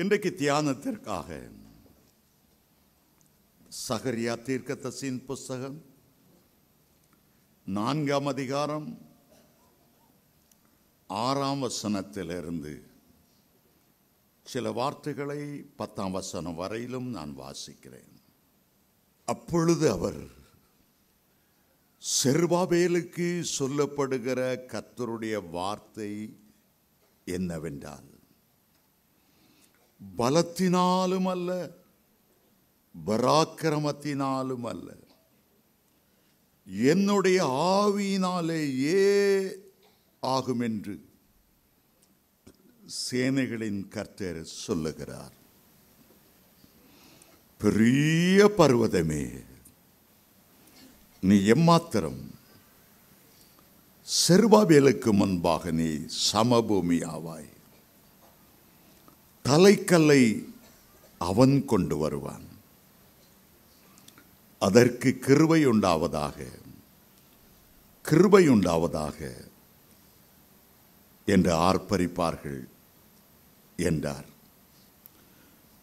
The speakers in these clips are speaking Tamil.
இன்றைக்கு தியானத்திற்காக சகரியா தீர்க்கதரிசியின் புஸ்தகம் 4ஆம் அதிகாரம் 6ஆம் வசனத்திலிருந்து சில வார்த்தைகளை 10ஆம் வசனம் வரையிலும் நான் வாசிக்கிறேன். அப்பொழுது அவர் செருபாபேலுக்கு சொல்லப்படுகிற கர்த்தருடைய வார்த்தை என்னவென்றால், பலத்தினாலும் அல்ல, பராக்கிரமத்தினாலும் அல்ல, என்னுடைய ஆவியினாலேயே ஆகும் என்று சேனைகளின் கர்த்தர் சொல்லுகிறார். பெரிய பர்வதமே, நீ எம்மாத்திரம்? செருபாபேலுக்கு முன்பாக நீ சமபூமி ஆவாய். தலைக்கல்லை அவன் கொண்டு வருவான், அதற்கு கிருபை உண்டாவதாக, கிருபை உண்டாவதாக என்று ஆர்ப்பரிப்பார்கள் என்றார்.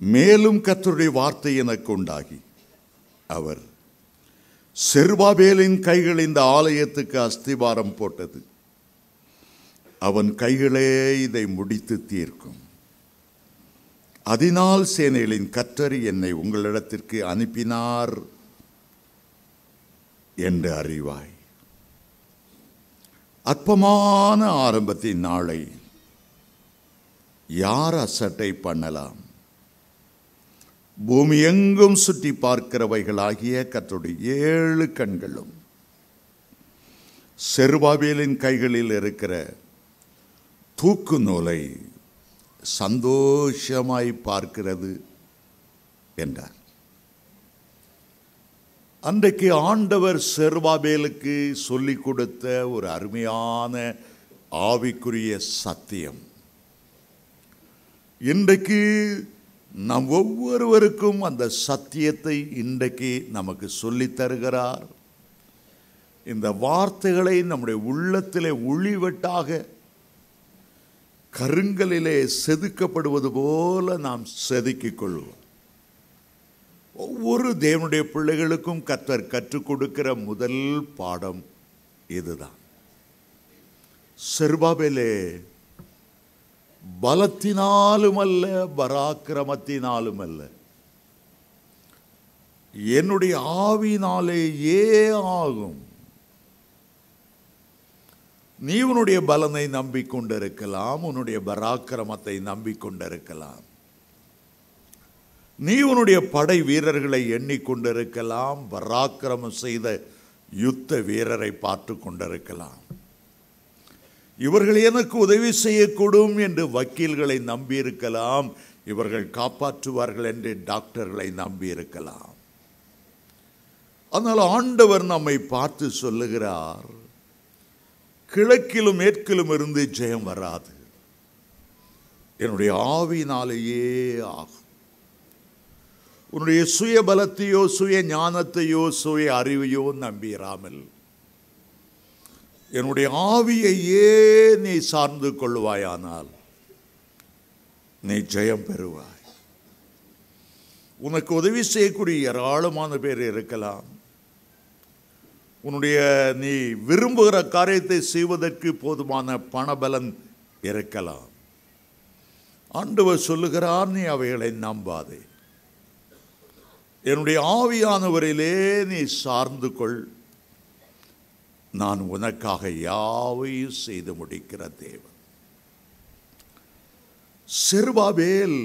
மேலும் கர்த்தருடைய வார்த்தை எனக்கு உண்டாகி, அவர் செருபாபேலின் கைகள் இந்த ஆலயத்துக்கு அஸ்திபாரம் போட்டது, அவன் கைகளே இதை முடித்து தீர்க்கும். அதனால் சேனைகளின் கர்த்தர் என்னை உங்களிடத்திற்கு அனுப்பினார் என்று அறிவாய். அற்பமான ஆரம்பத்தின் நாளை யார் அசட்டை பண்ணலாம்? பூமி எங்கும் சுற்றி பார்க்கிறவைகளாகிய கர்த்தருடைய 7 கண்களும் செருபாபேலின் கைகளில் இருக்கிற தூக்கு நூலை சந்தோஷமாய் பார்க்கிறது என்றார். அன்றைக்கு ஆண்டவர் செருபாபேலுக்கு சொல்லிக் கொடுத்த ஒரு அருமையான ஆவிக்குரிய சத்தியம் இன்றைக்கு நம் ஒவ்வொருவருக்கும் அந்த சத்தியத்தை இன்றைக்கு நமக்கு சொல்லித் தருகிறார். இந்த வார்த்தைகளை நம்முடைய உள்ளத்திலே ஒளிவெட்டாக கருங்கலிலே செதுக்கப்படுவது போல நாம் செதுக்கிக் கொள்வோம். ஒவ்வொரு தேவனுடைய பிள்ளைகளுக்கும் கர்த்தர் கற்றுக் கொடுக்கிற முதல் பாடம் இதுதான். செருபாபேலே, பலத்தினாலும் அல்ல, பராக்கிரமத்தினாலும் அல்ல, என்னுடைய ஆவியினாலேயே ஆகும். நீ உன்னுடைய பலனை நம்பிக்கொண்டிருக்கலாம், உன்னுடைய பராக்கிரமத்தை நம்பிக்கொண்டிருக்கலாம், நீ உன்னுடைய படை வீரர்களை எண்ணிக்கொண்டிருக்கலாம், பராக்கிரமம் செய்த யுத்த வீரரை பார்த்து கொண்டிருக்கலாம். இவர்கள் எனக்கு உதவி செய்யக்கூடும் என்று வக்கீல்களை நம்பியிருக்கலாம், இவர்கள் காப்பாற்றுவார்கள் என்று டாக்டர்களை நம்பியிருக்கலாம். ஆனால் ஆண்டவர் நம்மை பார்த்து சொல்லுகிறார், கிழக்கிலும் மேற்கிலும் இருந்து ஜெயம் வராது, என்னுடைய ஆவியினாலேயே ஆகும். உன்னுடைய சுய பலத்தையோ சுய ஞானத்தையோ சுய அறிவையோ நம்பிராமல் என்னுடைய ஆவியையே நீ சார்ந்து கொள்வாயானால் நீ ஜெயம் பெறுவாய். உனக்கு உதவி செய்யக்கூடிய ஏராளமான பேர் இருக்கலாம். உன்னுடைய நீ விரும்புகிற காரியத்தை செய்வதற்கு போதுமான பணபலன் இருக்கலாம். ஆண்டவர் சொல்லுகிறார், நீ அவைகளை நம்பாதே, என்னுடைய ஆவியானவரிலே நீ சார்ந்து கொள், நான் உனக்காக யாவையும் செய்து முடிக்கிற தேவன். செருபாபேல்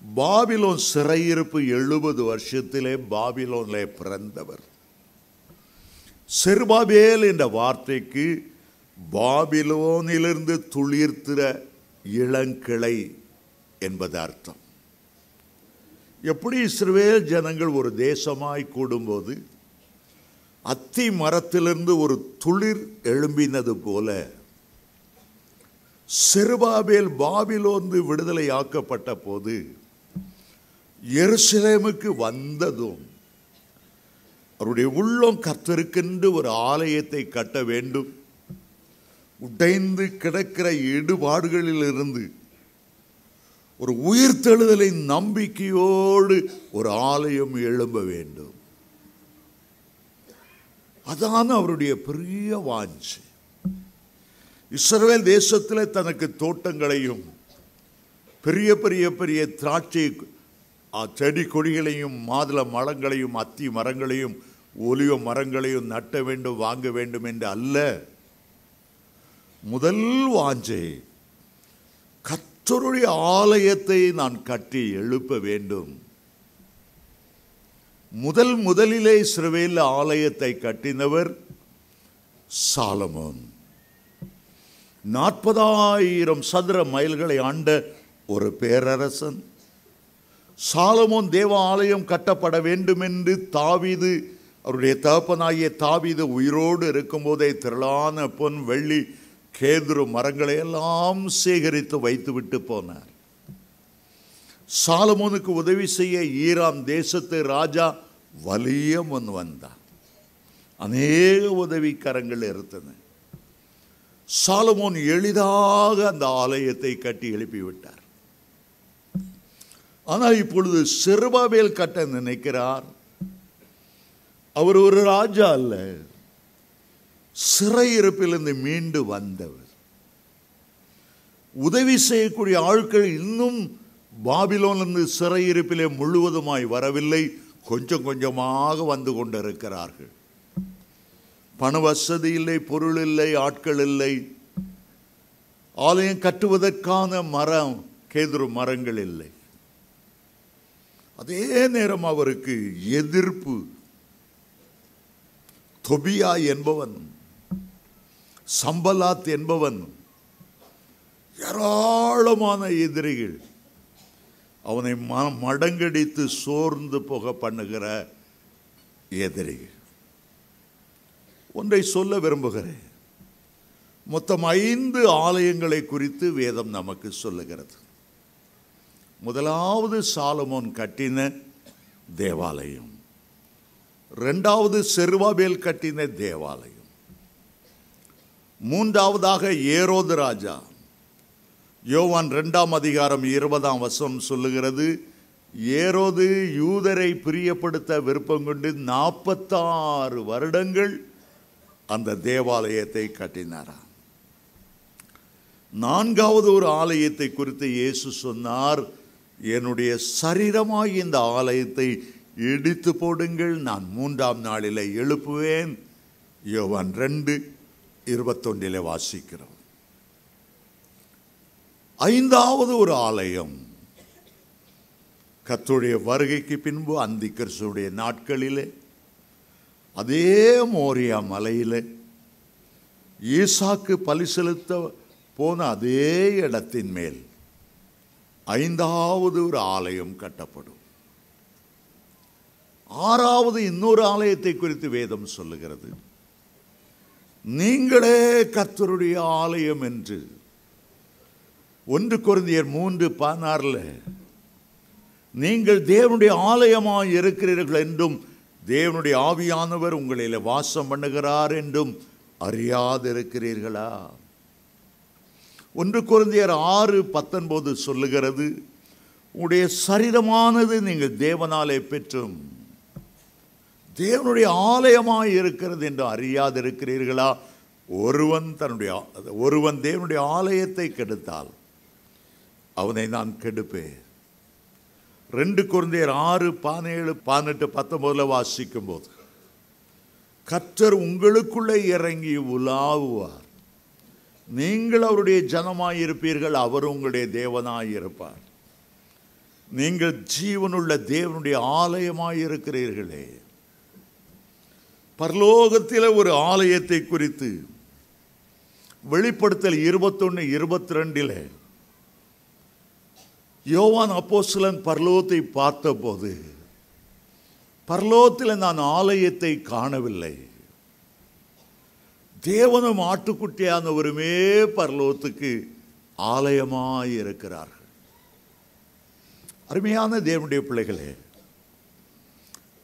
பாபிலோன் சிறையிருப்பு 70 வருஷத்திலே பாபிலோனிலே பிறந்தவர். செருபாபேல் என்ற வார்த்தைக்கு பாபிலோனிலிருந்து துளிர்த்திற இளங்கிளை என்பது அர்த்தம். எப்படி இஸ்ரவேல் ஜனங்கள் ஒரு தேசமாய் கூடும்போது அத்தி மரத்திலிருந்து ஒரு துளிர் எழும்பினது போல செருபாபேல் பாபிலோனிலிருந்து விடுதலை ஆக்கப்பட்ட போது எருசலேமுக்கு வந்ததும் அவருடைய உள்ளம் கர்த்தருக்கென்று ஒரு ஆலயத்தை கட்ட வேண்டும், உடைந்து கிடக்கிற இடுபாடுகளில் இருந்து ஒரு உயிர்த்தெழுதலின் நம்பிக்கையோடு ஒரு ஆலயம் எழும்ப வேண்டும். அதான் அவருடைய பெரிய வாஞ்சை. இஸ்ரவேல் தேசத்தில் தனக்கு தோட்டங்களையும் பெரிய பெரிய பெரிய திராட்சை செடி கொடிகளையும் மாதுளை மரங்களையும் அத்தி மரங்களையும் ஒலிவ மரங்களையும் நட்ட வேண்டும், வாங்க வேண்டும் என்று அல்ல. முதல் வாஞ்சை கர்த்தருடைய ஆலயத்தை நான் கட்டி எழுப்ப வேண்டும். முதலிலே இஸ்ரவேல் ஆலயத்தை கட்டினவர் சாலமோன். 40,000 சதுர மைல்களை ஆண்ட ஒரு பேரரசன். சாலமோன் தேவ ஆலயம் கட்டப்பட வேண்டும் என்று தாவீது, அவருடைய தகப்பனாகிய தாவீது உயிரோடு இருக்கும்போதே திரளான பொன் வெள்ளி கேதுரு மரங்களை எல்லாம் சேகரித்து வைத்துவிட்டு போனார். சாலமோனுக்கு உதவி செய்ய ஈராம் தேசத்து ராஜா வலிய முன் வந்தார். அநேக உதவிக்கரங்கள் இருந்தன. சாலமோன் எளிதாக அந்த ஆலயத்தை கட்டி எழுப்பிவிட்டார். ஆனால் இப்பொழுது செருபாபேல் கட்ட நினைக்கிறார். அவர் ஒரு ராஜா அல்ல, சிறையிருப்பிலிருந்து மீண்டு வந்தவர். உதவி செய்யக்கூடிய ஆட்கள் இன்னும் பாபிலோனிலிருந்து சிறையிருப்பிலே முழுவதுமாய் வரவில்லை, கொஞ்சம் கொஞ்சமாக வந்து கொண்டிருக்கிறார்கள். பண வசதி இல்லை, பொருள் இல்லை, ஆட்கள் இல்லை. ஆலயம் கட்டுவதற்கான மரம் கேதுரு மரங்கள் இல்லை. அதே நேரம் அவருக்கு எதிர்ப்பு. தொபியா என்பவன், சம்பலாத் என்பவன், ஏராளமான எதிரிகள் அவனை மடங்கடித்து சோர்ந்து போக பண்ணுகிற எதிரிகள். ஒன்றை சொல்ல விரும்புகிறேன். மொத்தம் 5 ஆலயங்களை குறித்து வேதம் நமக்கு சொல்லுகிறது. முதலாவது சாலமோன் கட்டின தேவாலயம், இரண்டாவது செருபாபேல் கட்டின தேவாலயம், மூன்றாவதாக ஏரோது ராஜா. யோவான் 2ஆம் அதிகாரம் 20ஆம் வசனம் சொல்லுகிறது, ஏரோது யூதரை பிரியப்படுத்த விருப்பம் கொண்டு 46 வருடங்கள் அந்த தேவாலயத்தை கட்டினாராம். 4வது ஒரு ஆலயத்தை குறித்து இயேசு சொன்னார், என்னுடைய சரீரமாய் இந்த ஆலயத்தை இடித்து போடுங்கள், நான் 3ஆம் நாளிலே எழுப்புவேன். யோவான் 2:21 வாசிக்கிறோம். 5வது ஒரு ஆலயம் கர்த்தருடைய வருகைக்கு பின்பு அந்தி கிறிஸ்துவுடைய நாட்களிலே அதே மோரியா மலையிலே ஈசாக்கு பலி செலுத்த போன அதே இடத்தின் மேல் 5வது ஒரு ஆலயம் கட்டப்படும். 6வது இன்னொரு ஆலயத்தை குறித்து வேதம் சொல்லுகிறது, நீங்களே கர்த்தருடைய ஆலயம் என்று. 1 கொரிந்தியர் 3:16 நீங்கள் தேவனுடைய ஆலயமாய் இருக்கிறீர்கள் என்றும் தேவனுடைய ஆவியானவர் உங்களில் வாசம் பண்ணுகிறார் என்றும் அறியாதிருக்கிறீர்களா? 1 கொரிந்தியர் 6:19 சொல்லுகிறது, உங்களுடைய சரீரமானது நீங்கள் தேவனாலே பெற்றும் தேவனுடைய ஆலயமாய் இருக்கிறது என்று அறியாதிருக்கிறீர்களா? ஒருவன் தேவனுடைய ஆலயத்தை கெடுத்தால் அவனை நான் கெடுப்பேன். 2 கொரிந்தியர் 6:17-18 வாசிக்கும் போது, கர்த்தர் உங்களுக்குள்ளே இறங்கி உலாவுவார், நீங்கள் அவருடைய ஜனமாயிருப்பீர்கள், அவர் உங்களுடைய தேவனாயிருப்பார். நீங்கள் ஜீவனுள்ள தேவனுடைய ஆலயமாயிருக்கிறீர்களே. பரலோகத்தில் ஒரு ஆலயத்தை குறித்து வெளிப்படுத்தல் 21:22 யோவான் அப்போஸ்தலன் பரலோகத்தை பார்த்தபோது, பரலோகத்தில் நான் ஆலயத்தை காணவில்லை, தேவனும் ஆட்டுக்குட்டியானவருமே பரலோகத்துக்கு ஆலயமாய் இருக்கிறார்கள். அருமையான தேவனுடைய பிள்ளைகளே,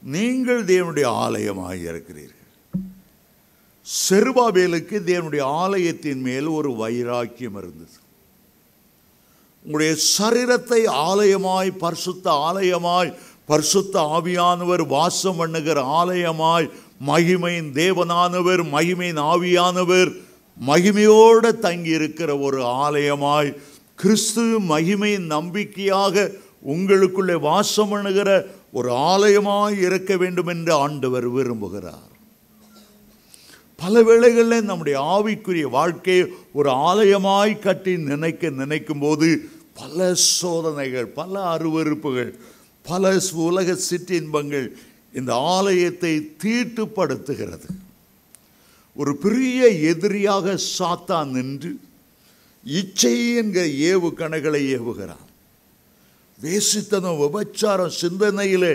நீங்கள் தேவனுடைய ஆலயமாய் இருக்கிறீர்கள். செருபாபேலுக்கு தேவனுடைய ஆலயத்தின் மேல் ஒரு வைராக்கியம் இருந்தது. உங்களுடைய சரீரத்தை ஆலயமாய், பரிசுத்த ஆலயமாய், பரிசுத்த ஆவியானவர் வாசம் பண்ணுகிற ஆலயமாய், மகிமையின் தேவனானவர், மகிமையின் ஆவியானவர் மகிமையோடு தங்கி இருக்கிற ஒரு ஆலயமாய், கிறிஸ்து மகிமையின் நம்பிக்கையாக உங்களுக்குள்ளே வாசம் பண்ணுகிற ஒரு ஆலயமாய் இருக்க வேண்டும் என்று ஆண்டவர் விரும்புகிறார். பல வேளைகளில் நம்முடைய ஆவிக்குரிய வாழ்க்கையை ஒரு ஆலயமாய் கட்டி நினைக்கும் போது பல சோதனைகள், பல அருவருப்புகள், பல உலக சிற்றின்பங்கள் இந்த ஆலயத்தை தீட்டுப்படுத்துகிறது. ஒரு பெரிய எதிரியாக சாத்தான் நின்று இச்சை என்கிற ஏவுகணைகளை ஏவுகிறான். வேசித்தனம், விபச்சாரம், சிந்தனையிலே,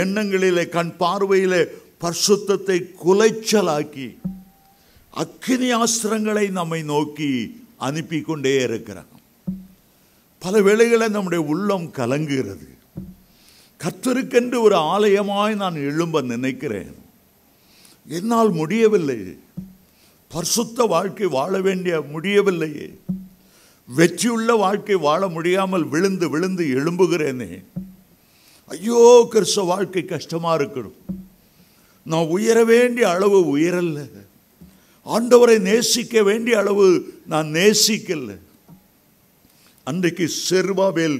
எண்ணங்களிலே, கண் பார்வையிலே பரிசுத்தத்தை குலைச்சலாக்கி அக்கினி ஆஸ்திரங்களை நம்மை நோக்கி அனுப்பி கொண்டே இருக்கிறான். பல வேளைகளில் நம்முடைய உள்ளம் கலங்குகிறது. கர்த்தருக்கென்று ஒரு ஆலயமாய் நான் எழும்ப நினைக்கிறேன், என்னால் முடியவில்லை. பரிசுத்த வாழ்க்கை வாழ வேண்டிய முடியவில்லையே. வெற்றியுள்ள வாழ்க்கை வாழ முடியாமல் விழுந்து விழுந்து எழும்புகிறேனே. ஐயோ, கிறிஸ்தவ வாழ்க்கை கஷ்டமா இருக்கணும். நான் உயர வேண்டிய அளவு உயரல்ல. ஆண்டவரை நேசிக்க வேண்டிய அளவு நான் நேசிக்கல. அன்றைக்கு செருபாபேல்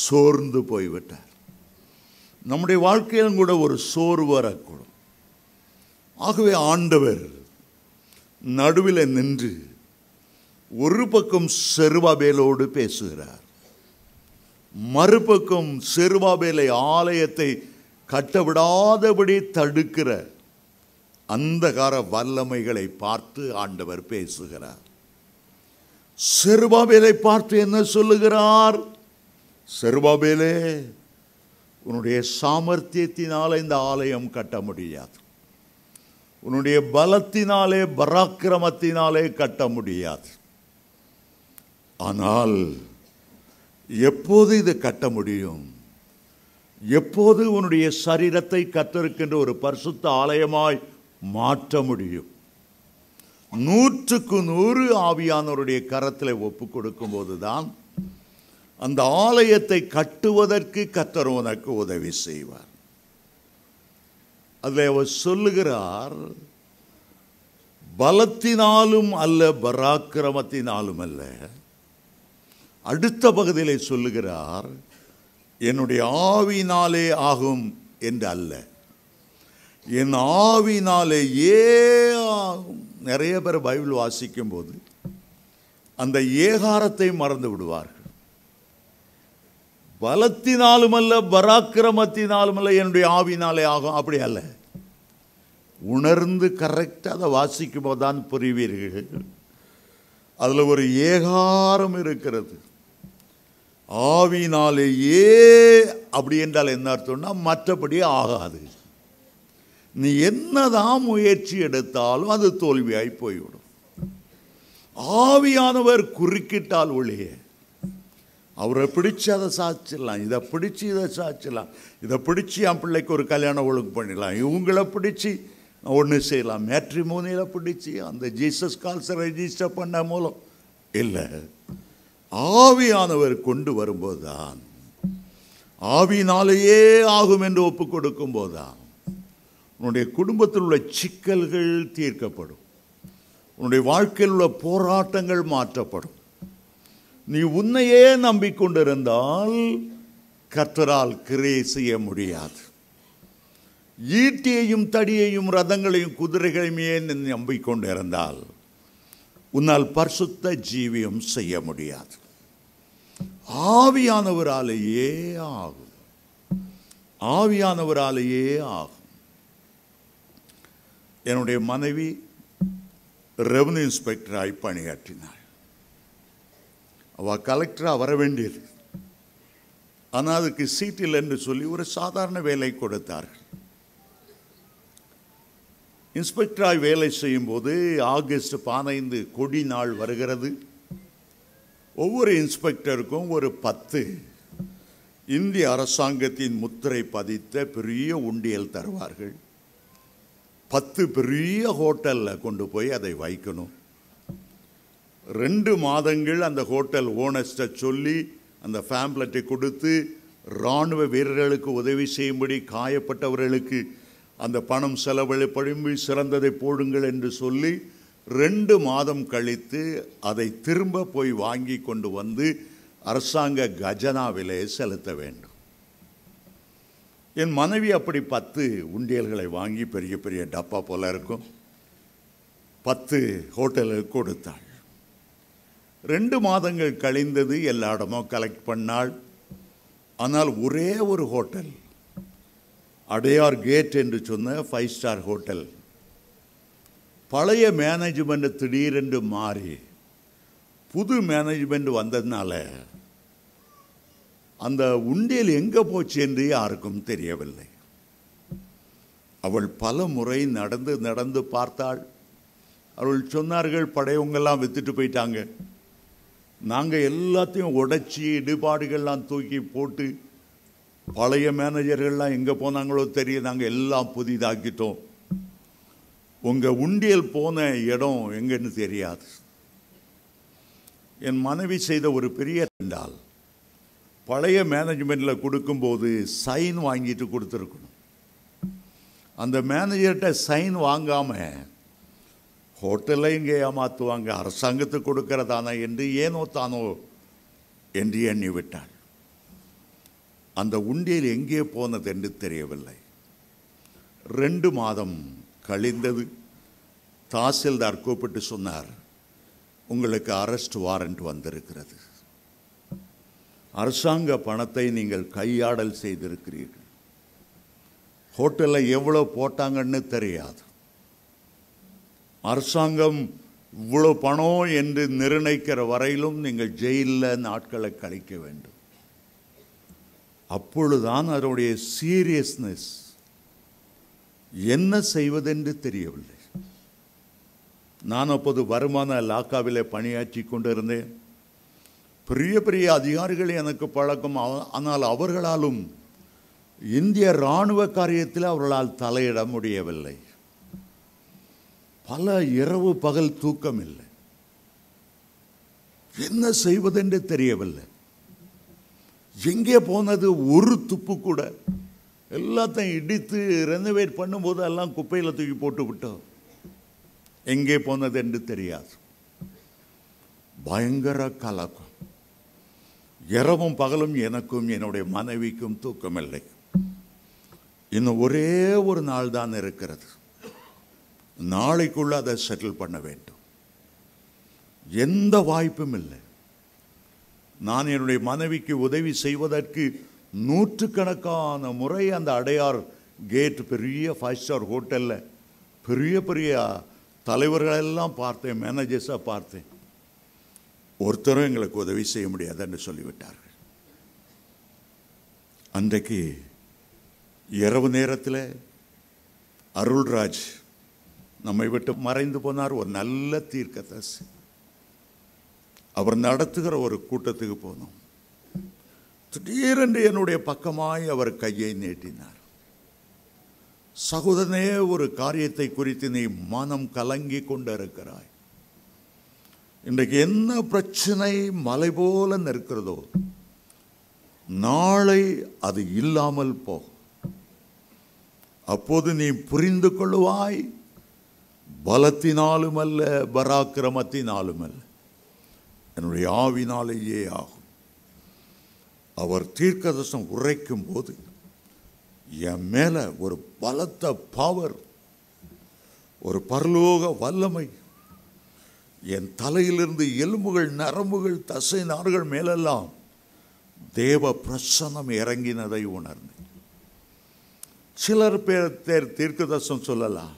சோர்ந்து போய்விட்டார். நம்முடைய வாழ்க்கையிலும் கூட ஒரு சோர்வு வரக்கூடும். ஆகவே ஆண்டவர் நடுவில் நின்று ஒரு பக்கம் செருபாபேலோடு பேசுகிறார், மறுபக்கம் செருபாபேலை ஆலயத்தை கட்டவிடாதபடி தடுக்கிற அந்தகார வல்லமைகளை பார்த்து ஆண்டவர் பேசுகிறார். செருபாபேலை பார்த்து என்ன சொல்லுகிறார்? செருபாபேலே, உன்னுடைய சாமர்த்தியத்தினால இந்த ஆலயம் கட்ட முடியாது. உன்னுடைய பலத்தினாலே, பராக்கிரமத்தினாலே கட்ட முடியாது. ஆனால் எப்போது இது கட்ட முடியும்? எப்போது உன்னுடைய சரீரத்தை கர்த்தருக்கென்ற ஒரு பரிசுத்த ஆலயமாய் மாற்ற முடியும்? 100% ஆவியானவருடைய கரத்தில் ஒப்பு கொடுக்கும் போதுதான் அந்த ஆலயத்தை கட்டுவதற்கு கர்த்தர் உனக்கு உதவி செய்வார். அதில் அவர் சொல்லுகிறார், பலத்தினாலும் அல்ல, பராக்கிரமத்தினாலும் அல்ல. அடுத்த பகுதியிலே சொல்லுகிறார், என்னுடைய ஆவினாலே ஆகும் என்று அல்ல, என் ஆவினாலேயே ஆகும். நிறைய பேர் பைபிள் வாசிக்கும் போது அந்த ஏகாரத்தை மறந்து விடுவார்கள். பலத்தினாலும் அல்ல, பராக்கிரமத்தினாலும் அல்ல, என்னுடைய ஆவினாலே ஆகும், அப்படி அல்ல. உணர்ந்து கரெக்டாக அதை வாசிக்கும் போது தான் புரிவீர்கள். அதில் ஒரு ஏகாரம் இருக்கிறது. ஆவினாலேயே அப்படி என்றால் என்ன அர்த்தம்னா, மற்றபடி ஆகாது. நீ என்னதான் முயற்சி எடுத்தாலும் அது தோல்வியாய் போய்விடும். ஆவியானவர் குறுக்கிட்டால் ஒழிய அவரை பிடிச்சு அதை சாச்சிடலாம், இதை பிடிச்சி இதை சாச்சிடலாம், இதை பிடிச்சி என் பிள்ளைக்கு ஒரு கல்யாணம் ஒழுங்கு பண்ணிடலாம், இவங்களை பிடிச்சி ஒன்று செய்யலாம், மேட்ரிமோனியில் பிடிச்சி அந்த ஜீசஸ் கால்ஸை ரெஜிஸ்டர் பண்ண மூலம் இல்லை. ஆவியானவர் கொண்டு வரும்போது தான், ஆவினாலேயே ஆகும் என்று ஒப்பு கொடுக்கும் போதுதான் உன்னுடைய குடும்பத்தில் உள்ள சிக்கல்கள் தீர்க்கப்படும், உன்னுடைய வாழ்க்கையில் உள்ள போராட்டங்கள் மாற்றப்படும். நீ உன்னையே நம்பிக்கொண்டிருந்தால் கர்த்தரால் கிரியை செய்ய முடியாது. ஈட்டியையும் தடியையும் ரதங்களையும் குதிரைகளையுமே நம்பிக்கொண்டிருந்தால் உன்னால் பரிசுத்த ஜீவியம் செய்ய முடியாது. ஆவியானவராலேயே ஆகும், ஆவியானவராலேயே ஆகும். என்னுடைய மனைவி ரெவன்யூ இன்ஸ்பெக்டராய் பணியாற்றினாள். அவள் கலெக்டராக வர வேண்டியது, ஆனால் அதுக்கு சீட் இல்லை என்று சொல்லி ஒரு சாதாரண வேலை கொடுத்தார்கள். இன்ஸ்பெக்டராய் வேலை செய்யும் போது ஆகஸ்ட் 15 கொடி நாள் வருகிறது. ஒவ்வொரு இன்ஸ்பெக்டருக்கும் ஒரு 10 இந்திய அரசாங்கத்தின் முத்திரை பதித்த பெரிய உண்டியல் தருவார்கள். 10 பெரிய ஹோட்டலில் கொண்டு போய் அதை வைக்கணும். 2 மாதங்கள் அந்த ஹோட்டல் ஓனர்ஸ்ட சொல்லி அந்த பேம்ப்லெட்டை கொடுத்து இராணுவ வீரர்களுக்கு உதவி செய்யும்படி காயப்பட்டவர்களுக்கு அந்த பணம் செலவழிப்படி சிறந்ததை போடுங்கள் என்று சொல்லி 2 மாதம் கழித்து அதை திரும்ப போய் வாங்கி கொண்டு வந்து அரசாங்க கஜனாவிலே செலுத்த வேண்டும். என் மனைவி அப்படி 10 உண்டியல்களை வாங்கி பெரிய பெரிய டப்பா போல இருக்கும் 10 ஹோட்டலுக்கு கொடுத்தாள். 2 மாதங்கள் கழிந்தது. எல்லா இடமும் கலெக்ட் பண்ணாள். ஆனால் ஒரே ஒரு ஹோட்டல், அடையார் கேட் என்று சொன்ன 5 ஸ்டார் ஹோட்டல், பழைய மேனேஜ்மெண்ட் திடீரென்று மாறி புது மேனேஜ்மெண்ட் வந்ததுனால அந்த உண்டியல் எங்கே போச்சு என்று யாருக்கும் தெரியவில்லை. அவள் பல முறை நடந்து நடந்து பார்த்தாள். அவள் சொன்னார்கள், படையவங்கெல்லாம் வித்துட்டு போயிட்டாங்க, நாங்கள் எல்லாத்தையும் உடைச்சி இடுபாடுகள்லாம் தூக்கி போட்டு பழைய மேனேஜர்கள்லாம் எங்கே போனாங்களோ தெரியும், நாங்கள் எல்லாம் புதிதாக்கிட்டோம், உங்கள் உண்டியல் போன இடம் எங்கன்னு தெரியாது. என் மனைவி செய்த ஒரு பெரிய என்றால், பழைய மேனேஜ்மெண்ட்டில் கொடுக்கும்போது சைன் வாங்கிட்டு கொடுத்துருக்கணும். அந்த மேனேஜர்கிட்ட சைன் வாங்காமல் ஹோட்டலில் இங்கே ஏமாற்றுவாங்க, அரசாங்கத்துக்கு கொடுக்கறதானா என்று ஏனோ தானோ என்று எண்ணி விட்டாள். அந்த உண்டியல் எங்கே போனது என்று தெரியவில்லை. 2 மாதம் கழிந்தது. தாசில்தார் கூப்பிட்டு சொன்னார், உங்களுக்கு அரெஸ்ட் வாரண்ட் வந்திருக்கிறது, அரசாங்க பணத்தை நீங்கள் கையாடல் செய்திருக்கிறீர்கள், ஹோட்டலில் எவ்வளோ போட்டாங்கன்னு தெரியாது, அரசாங்கம் இவ்வளோ பணம் என்று நிர்ணயிக்கிற வரையிலும் நீங்கள் ஜெயிலில் நாட்களை கழிக்க வேண்டும். அப்பொழுதுதான் அதனுடைய சீரியஸ்னஸ் என்ன செய்வதென்று தெரியவில்லை. நான் அப்போது வருமான லாக்காவிலே பணியாற்றி கொண்டிருந்தேன். பெரிய பெரிய அதிகாரிகள் எனக்கு பழக்கம். ஆனால் அவர்களாலும் இந்திய இராணுவ காரியத்தில் அவர்களால் தலையிட முடியவில்லை. பல இரவு பகல் தூக்கம் இல்லை. என்ன செய்வதென்று தெரியவில்லை. எங்கே போனது ஒரு துப்பு கூட. எல்லாத்தையும் இடித்து ரெனோவேட் பண்ணும்போது எல்லாம் குப்பையில் தூக்கி போட்டு விட்டோம். எங்கே போனது என்று தெரியாது. பயங்கர கலக்கம். இரவும் பகலும் எனக்கும் என்னுடைய மனைவிக்கும் தூக்கமில்லை. இன்னும் ஒரே ஒரு நாள் தான் இருக்கிறது. நாளைக்குள்ள அதை செட்டில் பண்ண வேண்டும். எந்த வாய்ப்பும் இல்லை. நான் என்னுடைய மனைவிக்கு உதவி செய்வதற்கு 100கணக்கான முறை அந்த அடையார் கேட் பெரிய 5 ஸ்டார் ஹோட்டலில் பெரிய பெரிய தலைவர்களெல்லாம் பார்த்தேன், மேனேஜர்ஸாக பார்த்தேன். ஒருத்தரும் எங்களுக்கு உதவி செய்ய முடியாது என்று சொல்லிவிட்டார்கள். அன்றைக்கு இரவு நேரத்தில் அருள்ராஜ் நம்மை விட்டு மறைந்து போனார். ஒரு நல்ல தீர்க்கதரிசி. அவர் நடத்துகிற ஒரு கூட்டத்துக்கு போனோம். திடீரென்று என்னுடைய பக்கமாய் அவர் கையை நீட்டினார். சகோதரனே, ஒரு காரியத்தை குறித்து நீ மனம் கலங்கி கொண்டு இருக்கிறாய். இன்றைக்கு என்ன பிரச்சனை மலை போல நிற்கிறதோ, நாளை அது இல்லாமல் போகும். அப்போது நீ புரிந்து கொள்ளுவாய், பலத்தினாலும் அல்ல, பராக்கிரமத்தினாலும் அல்ல, என்னுடைய ஆவினாலேயே ஆகும். அவர் தீர்க்கதரிசனம் உரைக்கும் போது என் மேல ஒரு பலத்த பவர், ஒரு பரலோக வல்லமை என் தலையிலிருந்து எலும்புகள், நரம்புகள், தசை நார்கள் மேலெல்லாம் தேவ பிரசன்னம் இறங்கினதை உணர்ந்தேன். சிலர் பேர் தீர்க்கதரிசனம் சொல்லலாம்.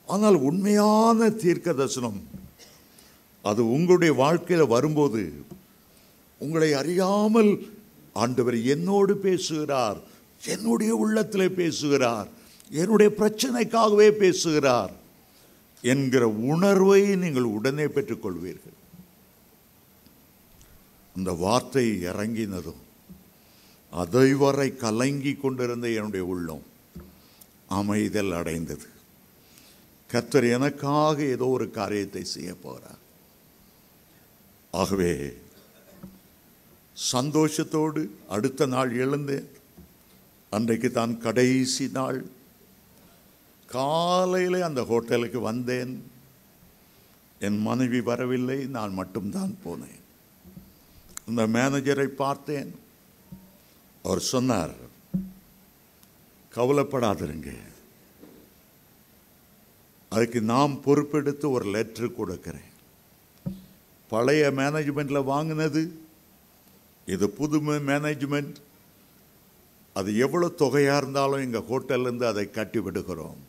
ஆனால் உண்மையான தீர்க்கதரிசனம் அது உங்களுடைய வாழ்க்கையில் வரும்போது உங்களை அறியாமல் ஆண்டவர் என்னோடு பேசுகிறார், என்னுடைய உள்ளத்திலே பேசுகிறார், என்னுடைய பிரச்சனைக்காகவே பேசுகிறார் என்கிற உணர்வை நீங்கள் உடனே பெற்றுக்கொள்வீர்கள். அந்த வார்த்தை இறங்கினதும் அதை வரை கலங்கி கொண்டிருந்த என்னுடைய உள்ளம் அமைதல் அடைந்தது. கர்த்தர் எனக்காக ஏதோ ஒரு காரியத்தை செய்ய போகிறார். ஆகவே சந்தோஷத்தோடு அடுத்த நாள் எழுந்தேன். அன்றைக்கு தான் கடைசி நாள். காலையில் அந்த ஹோட்டலுக்கு வந்தேன். என் மனைவி வரவில்லை, நான் மட்டும்தான் போனேன். அந்த மேனேஜரை பார்த்தேன். அவர் சொன்னார், கவலைப்படாதிருங்க, அதுக்கு நாம் பொறுப்பெடுத்து ஒரு லெட்டர் கொடுக்கிறேன். பழைய மேனேஜ்மெண்ட்டில் வாங்கினது, இது புது மேனேஜ்மெண்ட், அது எவ்வளோ தொகையாக இருந்தாலும் எங்கள் ஹோட்டல்லேருந்து அதை கட்டி விடுகிறோம்.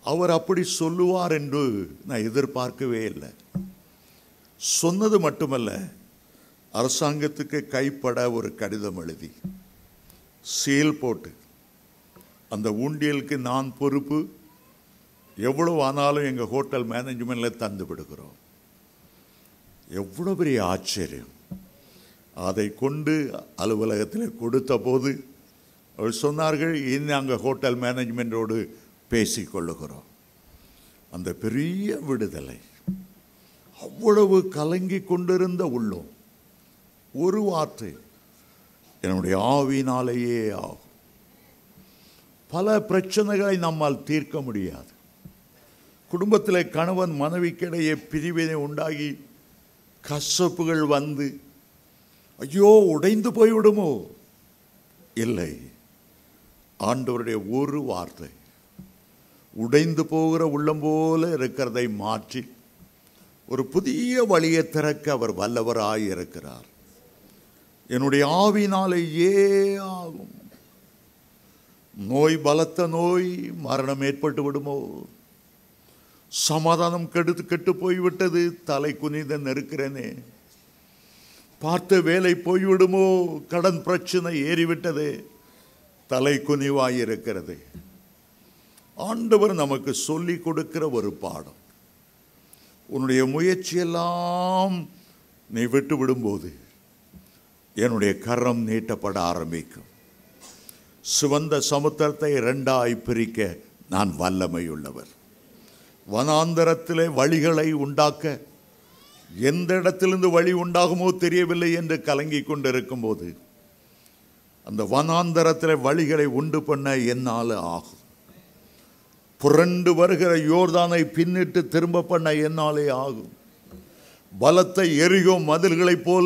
அவர் அப்படி சொல்லுவார் என்று நான் எதிர்பார்க்கவே இல்லை. சொன்னது மட்டுமல்ல, அரசாங்கத்துக்கு கைப்பட ஒரு கடிதம் எழுதி சீல் போட்டு, அந்த ஊண்டியலுக்கு நான் பொறுப்பு, எவ்வளவு ஆனாலும் எங்கள் ஹோட்டல் மேனேஜ்மெண்ட்டில் தந்து விடுகிறோம். எவ்வளோ பெரிய ஆச்சரியம்! அதை கொண்டு அலுவலகத்தில் கொடுத்த போது அவர் சொன்னார்கள், இனி நாங்கள் ஹோட்டல் மேனேஜ்மெண்ட்டோடு பேசிக்கொள்ளுகிறோம். அந்த பெரிய விடுதலை! அவ்வளவு கலங்கி கொண்டிருந்த உள்ளம் ஒரு வார்த்தை, என்னுடைய ஆவியினாலேயே ஆகும். பல பிரச்சனைகளை நம்மால் தீர்க்க முடியாது. குடும்பத்தில் கணவன் மனைவிக்கிடையே பிரிவினை உண்டாகி கசப்புகள் வந்து ஐயோ உடைந்து போய்விடுமோ? இல்லை, ஆண்டவருடைய ஒரு வார்த்தை உடைந்து போகிற உள்ளம் போல இருக்கிறதை மாற்றி ஒரு புதிய வழியை திறக்க அவர் வல்லவராய் இருக்கிறார். என்னுடைய ஆவினாலேயே ஆகும். நோய், பலத்த நோய், மரணம் ஏற்பட்டு விடுமோ? சமாதானம் கெட்டு போய்விட்டது, தலை குனிந்து நிற்கிறேனே. பார்த்த வேலை போய்விடுமோ? கடன் பிரச்சனை ஏறிவிட்டது, தலை குனிவாயிருக்கிறது. ஆண்டவர் நமக்கு சொல்லிக் கொடுக்கிற ஒரு பாடம். உன்னுடைய முயற்சியெல்லாம் நீ விட்டு விடும்போது என்னுடைய கரம் நீட்டப்பட ஆரம்பிக்கும். சிவந்த சமுத்திரத்தை இரண்டாய் பிரிக்க நான் வல்லமையுள்ளவர். வனாந்தரத்திலே வழிகளை உண்டாக்க, எந்த இடத்திலிருந்து வழி உண்டாகுமோ தெரியவில்லை என்று கலங்கி கொண்டிருக்கும் போது, அந்த வனாந்தரத்தில் வழிகளை உண்டு பண்ண என்னால் ஆகும். புரண்டு வருகிற யோர்தானை பின்னிட்டு திரும்ப பண்ண என்னாலே ஆகும். பலத்த எரிகோ மதில்களைப் போல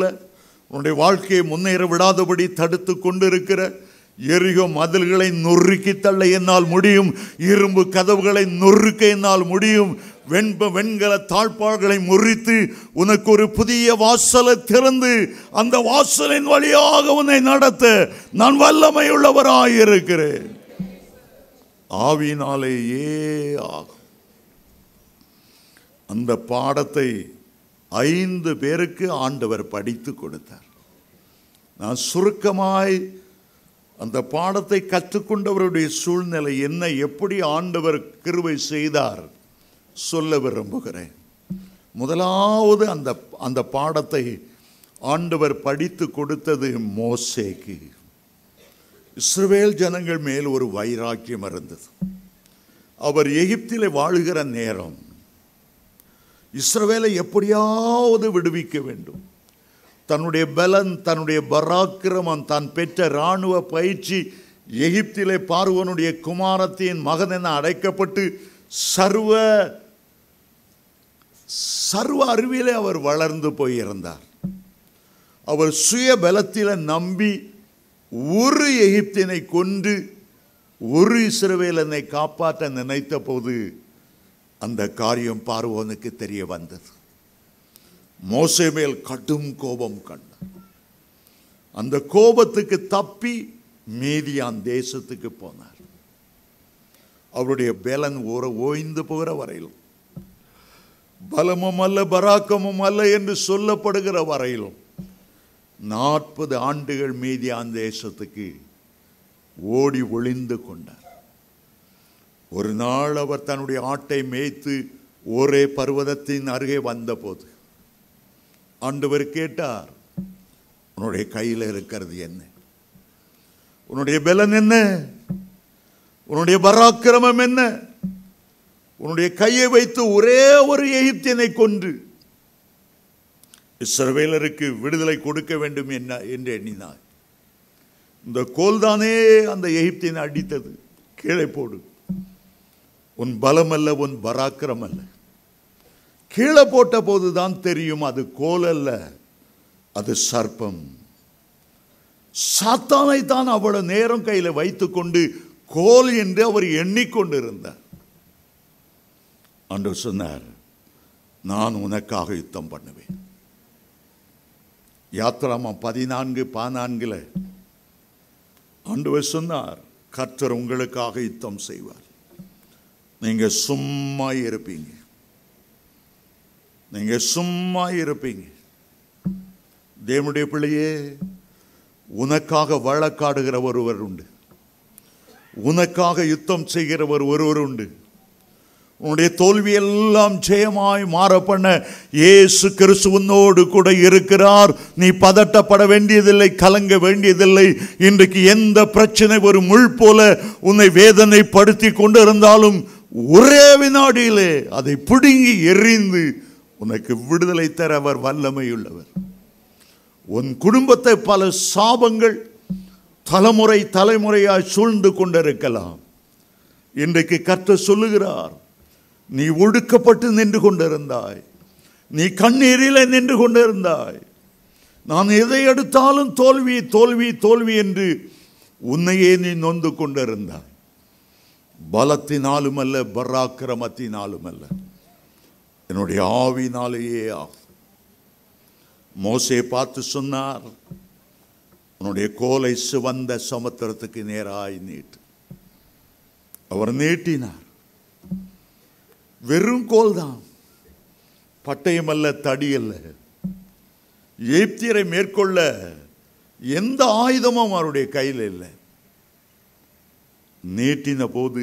உன்னுடைய வாழ்க்கையை முன்னேற விடாதபடி தடுத்து கொண்டிருக்கிற எரிகோ மதில்களை நொறுக்கி தள்ள என்னால் முடியும். இரும்பு கதவுகளை நொறுக்க என்னால் முடியும். வெண்கல தாழ்பாள்களை முறித்து உனக்கு ஒரு புதிய வாசலை திறந்து அந்த வாசலின் வழியாக உன்னை நடத்த நான் வல்லமையுள்ளவராயிருக்கிறேன். ஆவியினாலேயே ஆகும். அந்த பாடத்தை 5 பேருக்கு ஆண்டவர் படித்து கொடுத்தார். நான் சுருக்கமாய் அந்த பாடத்தை கற்றுக்கொண்டவருடைய சூழ்நிலை என்ன, எப்படி ஆண்டவர் கிருபை செய்தார் சொல்ல விரும்புகிறேன். முதலாவது அந்த பாடத்தை ஆண்டவர் படித்து கொடுத்தது மோசேக்கு. இஸ்ரவேல் ஜனங்கள் மேல் ஒரு வைராக்கியம் இருந்தது. அவர் எகிப்திலே வாழுகிற நேரம் இஸ்ரவேலை எப்படியாவது விடுவிக்க வேண்டும். தன்னுடைய பலன், தன்னுடைய பராக்கிரமம், தான் பெற்ற இராணுவ பயிற்சி, எகிப்திலே பார்வோனுடைய குமாரத்தின் மகன் என அழைக்கப்பட்டு சர்வ அறிவிலே அவர் வளர்ந்து போயிருந்தார். அவர் சுய பலத்தில நம்பி ஒரு எகிப்தினை கொன்று ஒரு இஸ்ரவேலனை காப்பாற்ற நினைத்த போது அந்த காரியம் பார்வோனுக்கு தெரிய வந்தது. மோசே மேல் கடும் கோபம் கண்டார். அந்த கோபத்துக்கு தப்பி மீதியான் தேசத்துக்கு போனார். அவருடைய பலன் ஓய்ந்து போகிற வரையிலும், பலமும் அல்ல பராக்கமும் அல்ல என்று சொல்லப்படுகிற வரையிலும் 40 ஆண்டுகள் மீதியான் தேசத்துக்கு ஓடி ஒளிந்து கொண்டார். ஒரு நாள் அவர் தன்னுடைய ஆட்டை மேய்த்து ஒரே பர்வதத்தின் அருகே வந்தபோது ஆண்டவர் கேட்டார், உன்னுடைய கையில் இருக்கிறது என்ன? உன்னுடைய பலன் என்ன? உன்னுடைய பராக்கிரமம் என்ன? உன்னுடைய கையை வைத்து ஒரே ஒரு எகிப்தியனை கொன்று இஸ்ரவேலருக்கு விடுதலை கொடுக்க வேண்டும் என்று எண்ணினார். இந்த கோல் தானே அந்த எகிப்தினை அடித்தது. கீழே போடு, உன் பலம் அல்ல, உன் பராக்கிரம் அல்ல. கீழே போட்ட போதுதான் தெரியும் அது கோல் அல்ல, அது சர்ப்பம். சாத்தானை தான் அவ்வளவு நேரம் கையில் வைத்துக்கொண்டு கோல் என்று அவர் எண்ணிக்கொண்டிருந்தார். ஆண்டவர் சொன்னார், நான் உனக்காக யுத்தம் பண்ணுவேன். யாத்ராமா 14:14 ஆண்டவர் சொன்னார், கர்த்தர் உங்களுக்காக யுத்தம் செய்வார். நீங்க சும்மா இருப்பீங்க, நீங்க சும்மா இருப்பீங்க. தேவனுடைய பிள்ளையே, உனக்காக வழக்காடுகிற ஒருவர் உண்டு, உனக்காக யுத்தம் செய்கிறவர் ஒருவர் உண்டு. உன்னுடைய தோல்வி எல்லாம் ஜெயமாய் மாற பண்ண இயேசு கிறிஸ்து உன்னோடு கூட இருக்கிறார். நீ பதட்டப்பட வேண்டியதில்லை, கலங்க வேண்டியதில்லை. இன்றைக்கு எந்த பிரச்சனை ஒரு முள் போல உன்னை வேதனைப்படுத்தி கொண்டிருந்தாலும் ஒரே வினாடியிலே அதை பிடுங்கி எறிந்து உனக்கு விடுதலை தர அவர் வல்லமையுள்ளவர். உன் குடும்பத்தை பல சாபங்கள் தலைமுறை தலைமுறையாய் சூழ்ந்து கொண்டிருக்கலாம். இன்றைக்கு கர்த்தர் சொல்லுகிறார், நீ ஒடுக்கப்பட்டு நின்று கொண்டிருந்தாய், நீ கண்ணீரிலே நின்று கொண்டிருந்தாய். நான் எதை எடுத்தாலும் தோல்வி தோல்வி தோல்வி என்று உன்னையே நீ நொந்து கொண்டிருந்தாய். பலத்தினாலும் அல்ல, பராக்கிரமத்தினாலும் அல்ல, என்னுடைய ஆவினாலேயே ஆகும். மோசே பார்த்து சொன்னார், உன்னுடைய கோலை சிவந்த சமுத்திரத்துக்கு நேராய் நீட்டு. அவர் நீட்டினார். வெறும் கோல் தான், பட்டயம் அல்ல, தடி அல்ல. எகிப்தியரை மேற்கொள்ள எந்த ஆயுதமும் அவருடைய கையில் இல்லை. நீட்டின போது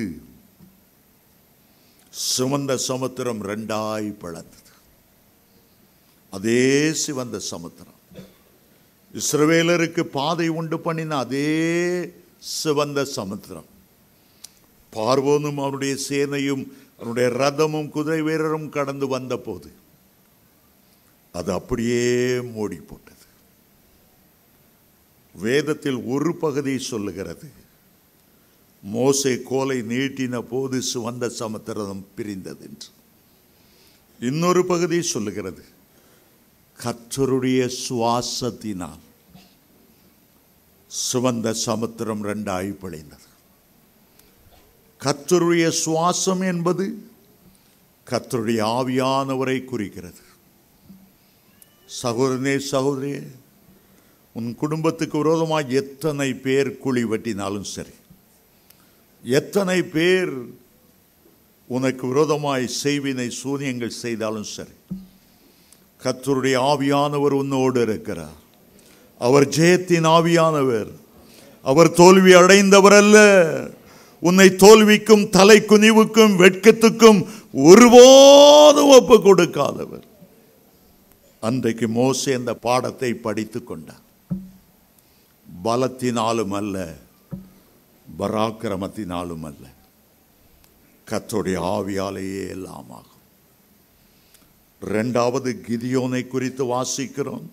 சிவந்த சமுத்திரம் 2ஆய் பிளந்தது. அதே சிவந்த சமுத்திரம் இஸ்ரவேலருக்கு பாதை உண்டு பண்ணின அதே சிவந்த சமுத்திரம் பார்வோனும் அவருடைய சேனையும் அவருடைய ரதமும் குதிரை வீரரும் கடந்து வந்த போது அது அப்படியே மூடி போட்டது. வேதத்தில் ஒரு பகுதி சொல்லுகிறது, மோசே கோலை நீட்டின போது சிவந்த சமுத்திரம் பிரிந்தது என்று. இன்னொரு பகுதி சொல்லுகிறது, கர்த்தருடைய சுவாசத்தினால் சிவந்த சமுத்திரம் 2ஆய் பிளந்தது. கர்த்தருடைய சுவாசம் என்பது கர்த்தருடைய ஆவியானவரை குறிக்கிறது. சகோதரனே, சகோதரியே, உன் குடும்பத்துக்கு விரோதமாக எத்தனை பேர் குழி வெட்டினாலும் சரி, எத்தனை பேர் உனக்கு விரோதமாய் செய்வினை சூனியங்கள் செய்தாலும் சரி, கர்த்தருடைய ஆவியானவர் உன்னோடு இருக்கிறார். அவர் ஜெயத்தின் ஆவியானவர். அவர் தோல்வி அடைந்தவர் அல்ல. உன்னை தோல்விக்கும் தலை குனிவுக்கும் வெட்கத்துக்கும் ஒருபோதும் ஒப்பு கொடுக்காதவர். அன்றைக்கு மோசே அந்த பாடத்தை படித்துக் கொண்டார். பலத்தினாலும் அல்ல, பராக்கிரமத்தினாலும் அல்ல, கர்த்தருடைய ஆவியாலேயே எல்லாம் ஆகும். 2வது கிதியோனை குறித்து வாசிக்கிறோம்.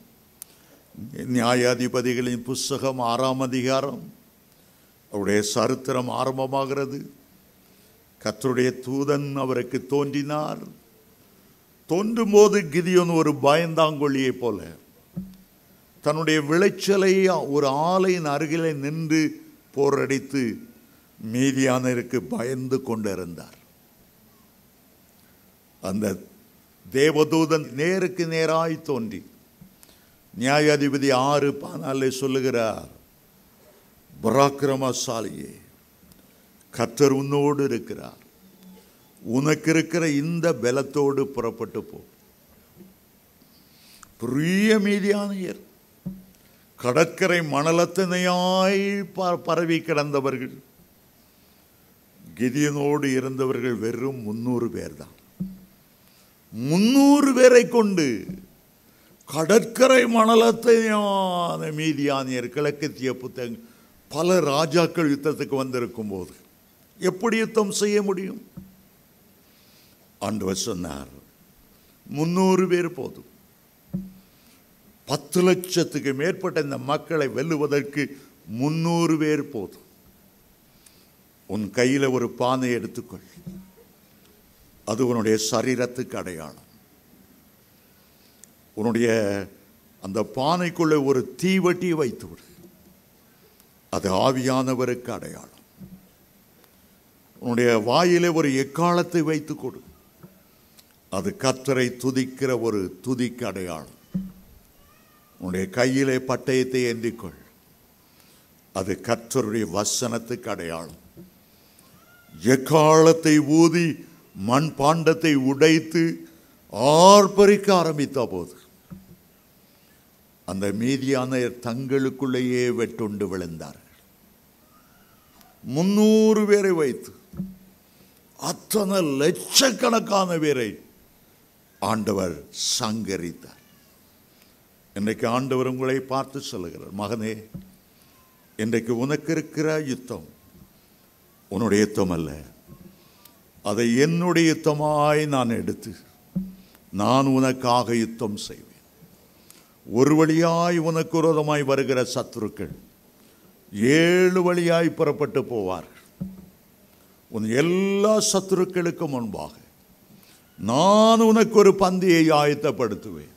நியாயாதிபதிகளின் புஸ்தகம் 6ஆம் அதிகாரம். அவருடைய சரித்திரம் ஆரம்பமாகிறது. கர்த்தருடைய தூதன் அவருக்கு தோன்றினார். தோன்றும் போது கிதியோன் ஒரு பயந்தாங்கொள்ளியை போல தன்னுடைய விளைச்சலை ஒரு ஆலையின் அருகிலே நின்று போரடித்து மீதியானருக்கு பயந்து கொண்டிருந்தார். அந்த தேவதூதன் நேருக்கு நேராய் தோன்றி நியாயாதிபதி 6:14 சொல்லுகிறார், பராக்கிரமசாலியே, கர்த்தர் உன்னோடு இருக்கிறார். உனக்கு இருக்கிற இந்த பலத்தோடு புறப்பட்டு போ. பெரிய மீதியானியர் கடற்கரை மணலத்தனையாய் பரவி கிடந்தவர்கள். கிதியோனோடு இருந்தவர்கள் வெறும் 300 பேர் தான். 300 பேரை கொண்டு கடற்கரை மணலத்தையான மீதியானியர், கிழக்கத்திய புத்தகங்கள், பல ராஜாக்கள் யுத்தத்துக்கு வந்திருக்கும் போது எப்படி யுத்தம் செய்ய முடியும்? ஆண்டவர் சொன்னார், 300 பேர் போதும். 10 லட்சத்துக்கு மேற்பட்ட இந்த மக்களை வெல்லுவதற்கு 300 பேர் போதும். உன் கையில் ஒரு பானை எடுத்துக்கொள், அது உன்னுடைய சரீரத்துக்கு அடையாளம். உன்னுடைய அந்த பானைக்குள்ளே ஒரு தீவட்டி வைத்து விடு, அது ஆவியானவருக்கு அடையாளம். உன்னுடைய வாயிலே ஒரு எக்காலத்தை வைத்து கொடு, அது கர்த்தரை துதிக்கிற ஒரு துதிக்கு அடையாளம். உன்னுடைய கையிலே பட்டயத்தை ஏந்திக்கொள், அது கர்த்தருடைய வசனத்துக்கு அடையாளம். எக்காலத்தை ஊதி மண் பாண்டத்தை உடைத்து ஆர்ப்பரிக்க ஆரம்பித்த போது அந்த மீதியானர் தங்களுக்குள்ளேயே வெட்டுண்டு விழுந்தார்கள். 300 பேரை வைத்து அத்தனை லட்சக்கணக்கான பேரை ஆண்டவர் சங்கரித்தார். இன்றைக்கு ஆண்டவர் உங்களை பார்த்து சொல்லுகிறார், மகனே, இன்றைக்கு உனக்கு இருக்கிற யுத்தம் உன்னுடைய யுத்தம் அல்ல, அதை என்னுடைய யுத்தமாய் நான் எடுத்து நான் உனக்காக யுத்தம் செய்வேன். ஒரு வழியாய் உனக்கு விரோதமாய் வருகிற சத்துருக்கள் 7 வழியாய் புறப்பட்டு போவார்கள். உன் எல்லா சத்துருக்களுக்கு முன்பாக நான் உனக்கு ஒரு பந்தியை ஆயத்தப்படுத்துவேன்.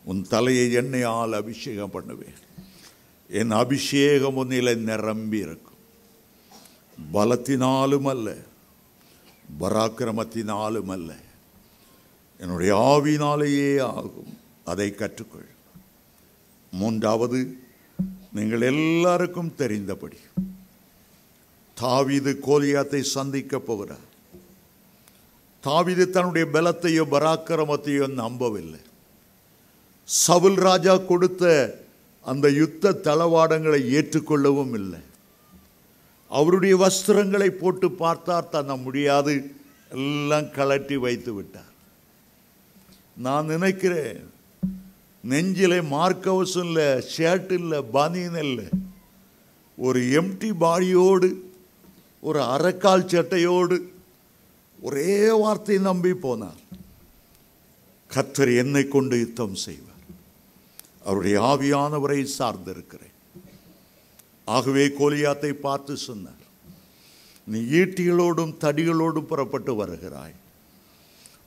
உன் தலையை எண்ணெயால் அபிஷேகம் பண்ணுவேன். என் அபிஷேகம் உன்னிலே நிரம்பி இருக்கும். பலத்தினாலும் அல்ல, பராக்கிரமத்தினாலும் அல்ல, என்னுடைய ஆவினாலேயே ஆகும். அதை கற்றுக்கொள். 3வது, நீங்கள் எல்லாருக்கும் தெரிந்தபடி தாவீது கோலியாத்தை சந்திக்க போகிறார். தாவீது தன்னுடைய பலத்தையோ பராக்கிரமத்தையோ நம்பவில்லை. சவுல் ராஜா கொடுத்த அந்த யுத்த தளவாடங்களை ஏற்றுக்கொள்ளவும் இல்லை. அவருடைய வஸ்திரங்களை போட்டு பார்த்தார், தன்ன முடியாது, எல்லாம் கலட்டி வைத்து விட்டார். நான் நினைக்கிறேன், நெஞ்சிலே மார்க்கவசம் இல்லை, ஷர்ட் இல்லை, பனியன் இல்லை, ஒரு எம்டி பாடியோடு ஒரு அரைக்கால் சட்டையோடு ஒரே வார்த்தையை நம்பி போனார், கர்த்தர் என்னை கொண்டு யுத்தம் செய்வார், அவருடைய ஆவியானவரை சார்ந்திருக்கிறேன். ஆகவே கோலியாத்தை பார்த்து சொன்னார், நீ ஈட்டிகளோடும் தடிகளோடும் புறப்பட்டு வருகிறாய்,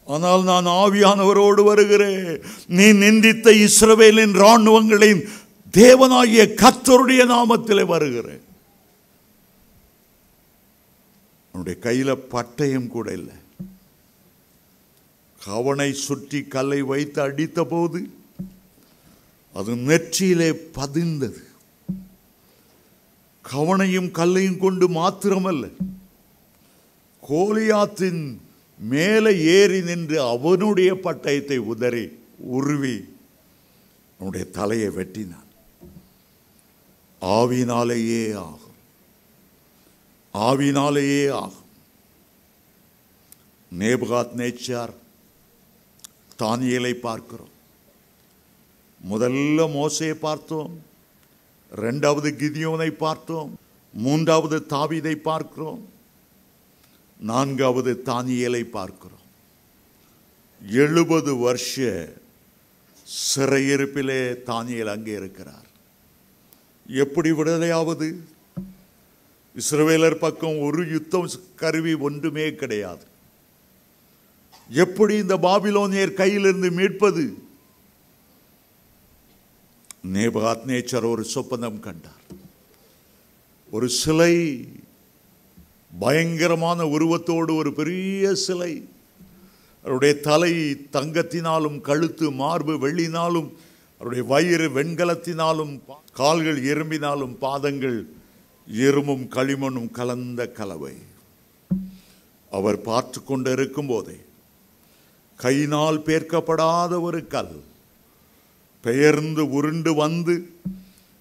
ஆனால் நான் ஆவியானவரோடு வருகிறேன். நீ நிந்தித்த இஸ்ரவேலின் இராணுவங்களின் தேவனாகிய கர்த்தருடைய நாமத்திலே வருகிறேன். அவனுடைய கையில பட்டயம் கூட இல்லை. கவனை சுற்றி கல்லை வைத்து அடித்த போது அது நெற்றியிலே பதிந்தது. கவனையும் கல்லையும் கொண்டு மாத்திரமல்ல, கோலியாத்தின் மேலே ஏறி நின்று அவனுடைய பட்டயத்தை உருவி அவனுடைய தலையை வெட்டினான். ஆவினாலேயே ஆகும், ஆவினாலேயே ஆகும். நேபுகாத்நேச்சார் தானியேலை பார்க்கிறோம். முதல்ல மோசேயை பார்த்தோம், 2வது கிதியோனை பார்த்தோம், 3வது தாவீதை பார்க்கிறோம், 4வது தானியேலை பார்க்கிறோம். 70 வருஷ சிறையிருப்பிலே தானியேல் அங்கே இருக்கிறார். எப்படி விடுதலையாவது? இஸ்ரவேலர் பக்கம் ஒரு யுத்தம் கருவி ஒன்றுமே கிடையாது. எப்படி இந்த பாபிலோனியர் கையிலிருந்து மீட்பது? நேபுகாத்நேச்சர் ஒரு சொப்பனம் கண்டார். ஒரு சிலை, பயங்கரமான உருவத்தோடு ஒரு பெரிய சிலை, அவருடைய தலை தங்கத்தினாலும், கழுத்து மார்பு வெள்ளினாலும், அவருடைய வயிறு வெண்கலத்தினாலும், கால்கள் எறும்பினாலும், பாதங்கள் எறும்பும் களிமண்ணும் கலந்த கலவை. அவர் பார்த்து கொண்டு இருக்கும் போதே கையினால் பேர்க்கப்படாத ஒரு கல் பெயர்ந்து உருண்டு வந்து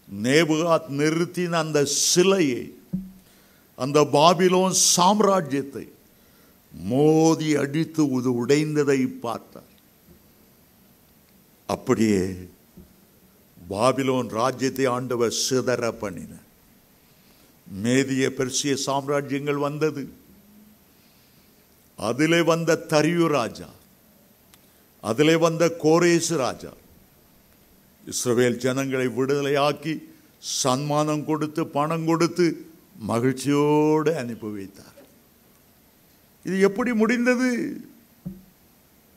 நேபுகாத் நிறுத்தின அந்த சிலையை, அந்த பாபிலோன் சாம்ராஜ்யத்தை மோதி அடித்து உடைந்ததை பார்த்தார். அப்படியே பாபிலோன் ராஜ்யத்தை ஆண்டவர் சிதற பண்ணினார். மேதிய பெர்சிய சாம்ராஜ்யங்கள் வந்தது. அதிலே வந்த தரியு ராஜா, அதிலே வந்த கோரேசு ராஜா இஸ்ரவேல் ஜனங்களை விடுதலையாக்கி சன்மானம் கொடுத்து பணம் கொடுத்து மகிழ்ச்சியோடு அனுப்பி வைத்தார். இது எப்படி முடிந்தது?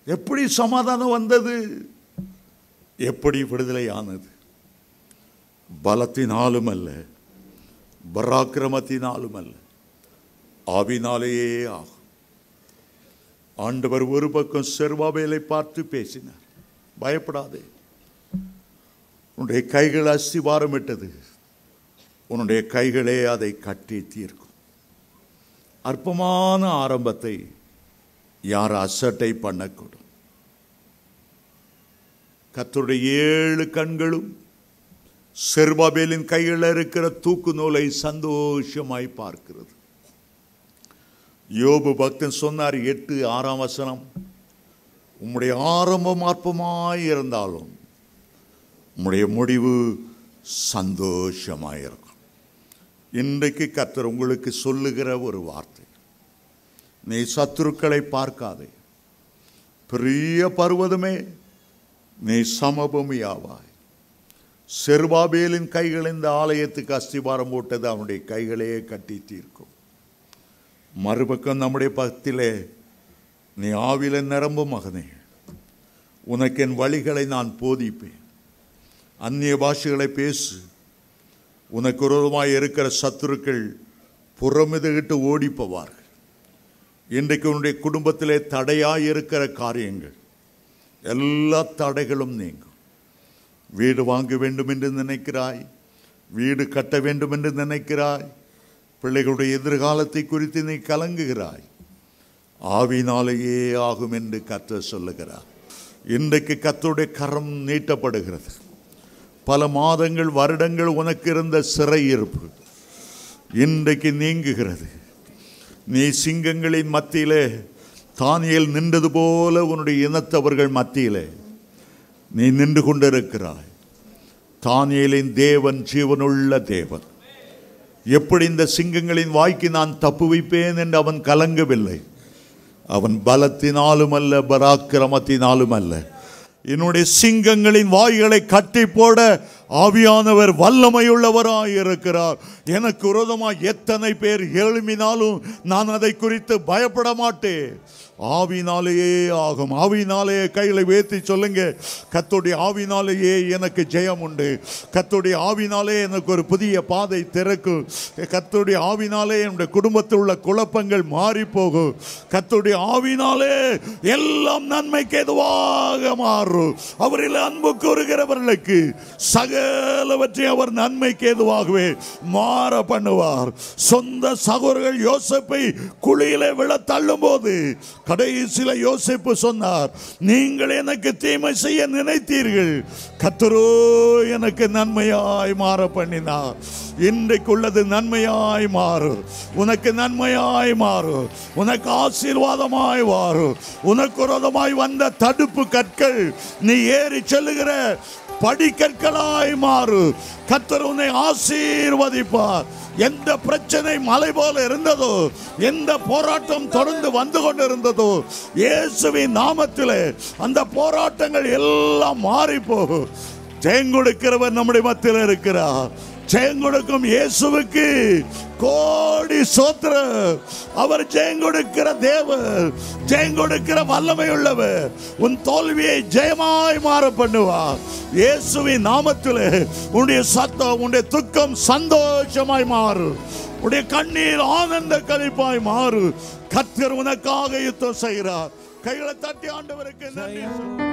எப்படி சமாதானம் வந்தது? எப்படி விடுதலையானது? பலத்தினாலும் அல்ல, பராக்கிரமத்தினாலும் அல்ல, ஆவினாலேயே ஆகும். ஆண்டவர் ஒரு பக்கம் செருபாபேலை பார்த்து பேசினார், பயப்படாதே, உன்னுடைய கைகள் அஸ்திவாரமிட்டது, உன்னுடைய கைகளே அதை கட்டி தீர்க்கும். அற்பமான ஆரம்பத்தை யார் அசட்டை பண்ணக்கூடும்? கர்த்தருடைய 7 கண்களும் செருபாபேலின் கையில் இருக்கிற தூக்கு நூலை சந்தோஷமாய் பார்க்கிறது. யோபு பக்தன் சொன்னார் 8:6 உம்முடைய ஆரம்பம் அற்பமாய் இருந்தாலும் உம்முடைய முடிவு சந்தோஷமாயிருக்கும். இன்றைக்கு கர்த்தர் உங்களுக்கு சொல்லுகிற ஒரு வார்த்தை, நீ சத்துருக்களை பார்க்காதே, பெரிய பர்வதமே நீ சமபூமியாவாய். செருபாபேலின் கைகள் இந்த ஆலயத்துக்கு அஸ்திபாரம் போட்டது அவனுடைய கைகளையே கட்டி தீர்க்கும். மறுபக்கம் நம்முடைய பக்கத்திலே, நீ ஆவில நிரம்பும் மகனே, உனக்கு என் வழிகளை நான் போதிப்பேன், அந்நிய பாஷைகளை பேசு, உனக்கு விரோதமாய் இருக்கிற சத்துருக்கள் புறமிதுகிட்டு ஓடி போவார்கள். இன்றைக்கு உன்னுடைய குடும்பத்திலே தடையாய் இருக்கிற காரியங்கள் எல்லா தடைகளும் நீங்கும். வீடு வாங்க வேண்டும் என்று நினைக்கிறாய், வீடு கட்ட வேண்டும் என்று நினைக்கிறாய், பிள்ளைகளுடைய எதிர்காலத்தை குறித்து நீ கலங்குகிறாய், ஆவினாலேயே ஆகும் என்று கர்த்தர் சொல்லுகிறார். இன்றைக்கு கர்த்தருடைய கரம் நீட்டப்படுகிறது. பல மாதங்கள் வருடங்கள் உனக்கு இருந்த சிறையிருப்பு இன்றைக்கு நீங்குகிறது. நீ சிங்கங்களின் மத்தியிலே தானியேல் நின்றது போல உன்னுடைய இனத்தவர்கள் மத்தியிலே நீ நின்று கொண்டிருக்கிறாய். தானியேலின் தேவன் ஜீவனுள்ள தேவன். எப்படி இந்த சிங்கங்களின் வாய்க்கு நான் தப்புவிப்பேன் என்று அவன் கலங்கவில்லை. அவன் பலத்தினாலும் அல்ல, பராக்கிரமத்தினாலும் அல்ல, என்னுடைய சிங்கங்களின் வாய்களை கட்டி போட ஆவியானவர் வல்லமையுள்ளவராய் இருக்கிறார். எனக்கு விரோதமாக எத்தனை பேர் எழும்பினாலும் நான் அதை குறித்து பயப்பட மாட்டேன். ஆவினாலேயே ஆகும். ஆவினாலேயே கைகளை உயர்த்தி சொல்லுங்க, கர்த்தருடைய ஆவினாலேயே எனக்கு ஜெயம் உண்டு. கர்த்தருடைய ஆவினாலே எனக்கு ஒரு புதிய பாதை திறக்கும். கர்த்தருடைய ஆவினாலே என்னுடைய குடும்பத்தில் உள்ள குழப்பங்கள் மாறி போகும். கர்த்தருடைய ஆவினாலே எல்லாம் நன்மைக்கு எதுவாக மாறும். அவரில் அன்பு கூறுகிறவர்களுக்கு சகலவற்றை அவர் நன்மைக்கு ஏதுவாகவே மாற பண்ணுவார். சொந்த சகோதரர்கள் யோசேப்பை குழியிலே விழ தள்ளும் போது கடைசில யோசேப்பு சொன்னார், நீங்கள் எனக்கு தீமை செய்ய நினைத்தீர்கள், கர்த்தரோ எனக்கு நன்மையாய் மாற பண்ணினார். இன்றைக்குள்ளது நன்மையாய் மாறு, உனக்கு நன்மையாய் மாறு, உனக்கு ஆசீர்வாதமாய் மாறு. உனக்கு விரோதமாய் வந்த தடுப்பு கற்கள் நீ ஏறி செல்லுகிற படிக்கற்களாய் மாறு. கர்த்தர் உன்னை ஆசீர்வதிப்பார். எந்த பிரச்சனை மலை போல இருந்ததோ, எந்த போராட்டம் தொடர்ந்து வந்து கொண்டிருந்ததோ, இயேசுவின் நாமத்திலே அந்த போராட்டங்கள் எல்லாம் மாறி போகும். ஜெயம் கொடுக்கிறவர் நம்முடைய மத்தியில் இருக்கிறார். ஜெயம் கொடுக்கும் இயேசுவுக்கு கோடி ஸ்தோத்திரம். அவர் ஜெயம் கொடுக்கிற தேவர், ஜெயம் கொடுக்கிற வல்லமை உள்ளவர். உன் தோல்வியை ஜெயமாய் மாற பண்ணுவார். இயேசுவின் நாமத்திலே உன்னுடைய சத்தம், உன்னுடைய துக்கம் சந்தோஷமாய் மாறு, உன்னுடைய கண்ணீர் ஆனந்த களிப்பாய் மாறு. கர்த்தர் உனக்காக யுத்தம் செய்கிறார். கைகளை தட்டி ஆண்டவருக்கு நன்றி.